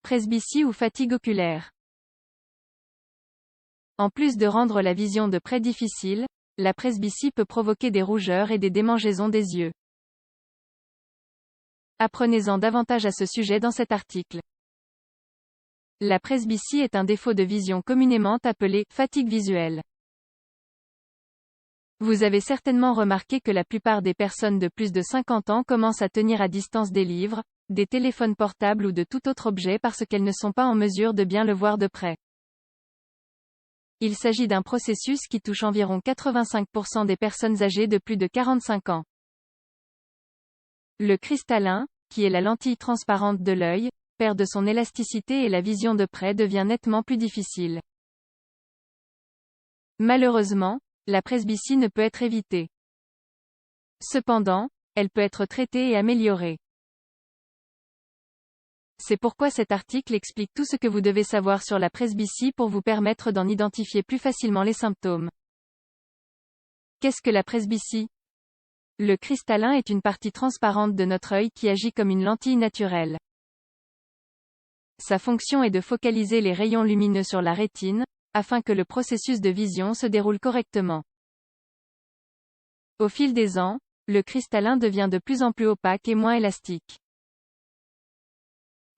Presbytie ou fatigue oculaire. En plus de rendre la vision de près difficile, la presbytie peut provoquer des rougeurs et des démangeaisons des yeux. Apprenez-en davantage à ce sujet dans cet article. La presbytie est un défaut de vision communément appelé fatigue visuelle. Vous avez certainement remarqué que la plupart des personnes de plus de 50 ans commencent à tenir à distance des livres, des téléphones portables ou de tout autre objet parce qu'elles ne sont pas en mesure de bien le voir de près. Il s'agit d'un processus qui touche environ 85% des personnes âgées de plus de 45 ans. Le cristallin, qui est la lentille transparente de l'œil, perd de son élasticité et la vision de près devient nettement plus difficile. Malheureusement, la presbytie ne peut être évitée. Cependant, elle peut être traitée et améliorée. C'est pourquoi cet article explique tout ce que vous devez savoir sur la presbytie pour vous permettre d'en identifier plus facilement les symptômes. Qu'est-ce que la presbytie? Le cristallin est une partie transparente de notre œil qui agit comme une lentille naturelle. Sa fonction est de focaliser les rayons lumineux sur la rétine, afin que le processus de vision se déroule correctement. Au fil des ans, le cristallin devient de plus en plus opaque et moins élastique.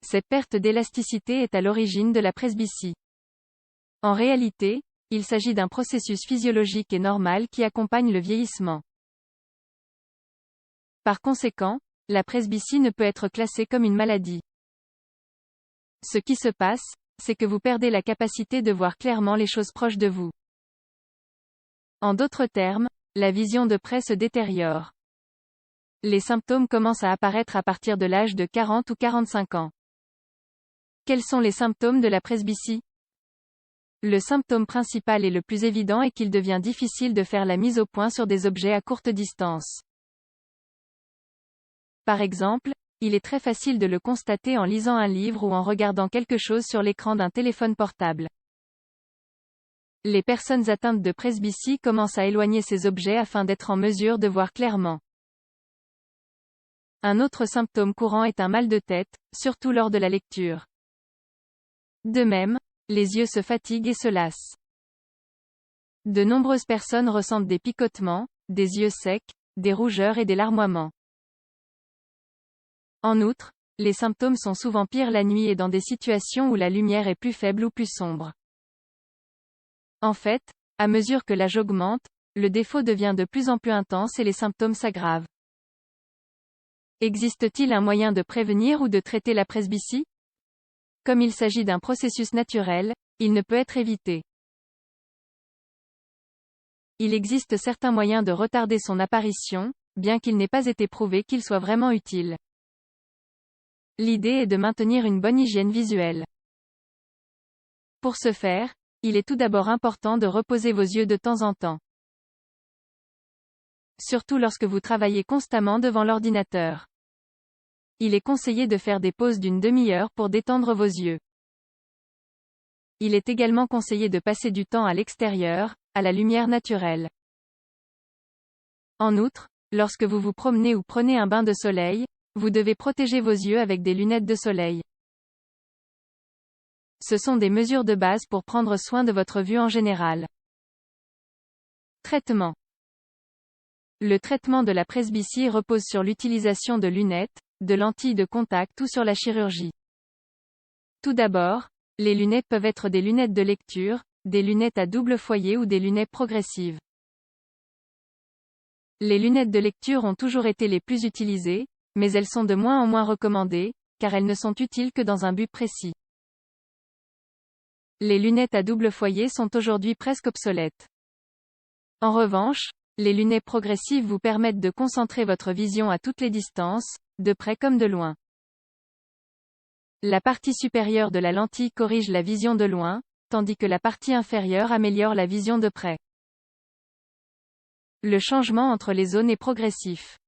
Cette perte d'élasticité est à l'origine de la presbytie. En réalité, il s'agit d'un processus physiologique et normal qui accompagne le vieillissement. Par conséquent, la presbytie ne peut être classée comme une maladie. Ce qui se passe, c'est que vous perdez la capacité de voir clairement les choses proches de vous. En d'autres termes, la vision de près se détériore. Les symptômes commencent à apparaître à partir de l'âge de 40 ou 45 ans. Quels sont les symptômes de la presbytie? Le symptôme principal et le plus évident est qu'il devient difficile de faire la mise au point sur des objets à courte distance. Par exemple, il est très facile de le constater en lisant un livre ou en regardant quelque chose sur l'écran d'un téléphone portable. Les personnes atteintes de presbytie commencent à éloigner ces objets afin d'être en mesure de voir clairement. Un autre symptôme courant est un mal de tête, surtout lors de la lecture. De même, les yeux se fatiguent et se lassent. De nombreuses personnes ressentent des picotements, des yeux secs, des rougeurs et des larmoiements. En outre, les symptômes sont souvent pires la nuit et dans des situations où la lumière est plus faible ou plus sombre. En fait, à mesure que l'âge augmente, le défaut devient de plus en plus intense et les symptômes s'aggravent. Existe-t-il un moyen de prévenir ou de traiter la presbytie? Comme il s'agit d'un processus naturel, il ne peut être évité. Il existe certains moyens de retarder son apparition, bien qu'il n'ait pas été prouvé qu'il soit vraiment utile. L'idée est de maintenir une bonne hygiène visuelle. Pour ce faire, il est tout d'abord important de reposer vos yeux de temps en temps. Surtout lorsque vous travaillez constamment devant l'ordinateur. Il est conseillé de faire des pauses d'une demi-heure pour détendre vos yeux. Il est également conseillé de passer du temps à l'extérieur, à la lumière naturelle. En outre, lorsque vous vous promenez ou prenez un bain de soleil, vous devez protéger vos yeux avec des lunettes de soleil. Ce sont des mesures de base pour prendre soin de votre vue en général. Traitement. Le traitement de la presbytie repose sur l'utilisation de lunettes, de lentilles de contact ou sur la chirurgie. Tout d'abord, les lunettes peuvent être des lunettes de lecture, des lunettes à double foyer ou des lunettes progressives. Les lunettes de lecture ont toujours été les plus utilisées, mais elles sont de moins en moins recommandées, car elles ne sont utiles que dans un but précis. Les lunettes à double foyer sont aujourd'hui presque obsolètes. En revanche, les lunettes progressives vous permettent de concentrer votre vision à toutes les distances, de près comme de loin. La partie supérieure de la lentille corrige la vision de loin, tandis que la partie inférieure améliore la vision de près. Le changement entre les zones est progressif.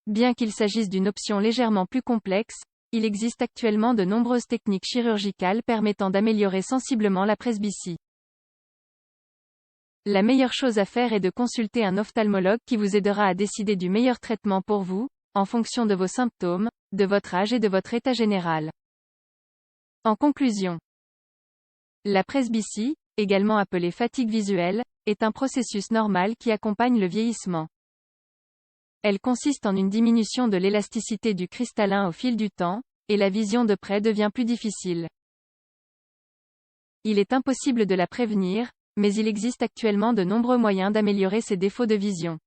Bien qu'il s'agisse d'une option légèrement plus complexe, il existe actuellement de nombreuses techniques chirurgicales permettant d'améliorer sensiblement la presbytie. La meilleure chose à faire est de consulter un ophtalmologue qui vous aidera à décider du meilleur traitement pour vous, en fonction de vos symptômes, de votre âge et de votre état général. En conclusion, la presbytie, également appelée fatigue visuelle, est un processus normal qui accompagne le vieillissement. Elle consiste en une diminution de l'élasticité du cristallin au fil du temps, et la vision de près devient plus difficile. Il est impossible de la prévenir, mais il existe actuellement de nombreux moyens d'améliorer ces défauts de vision.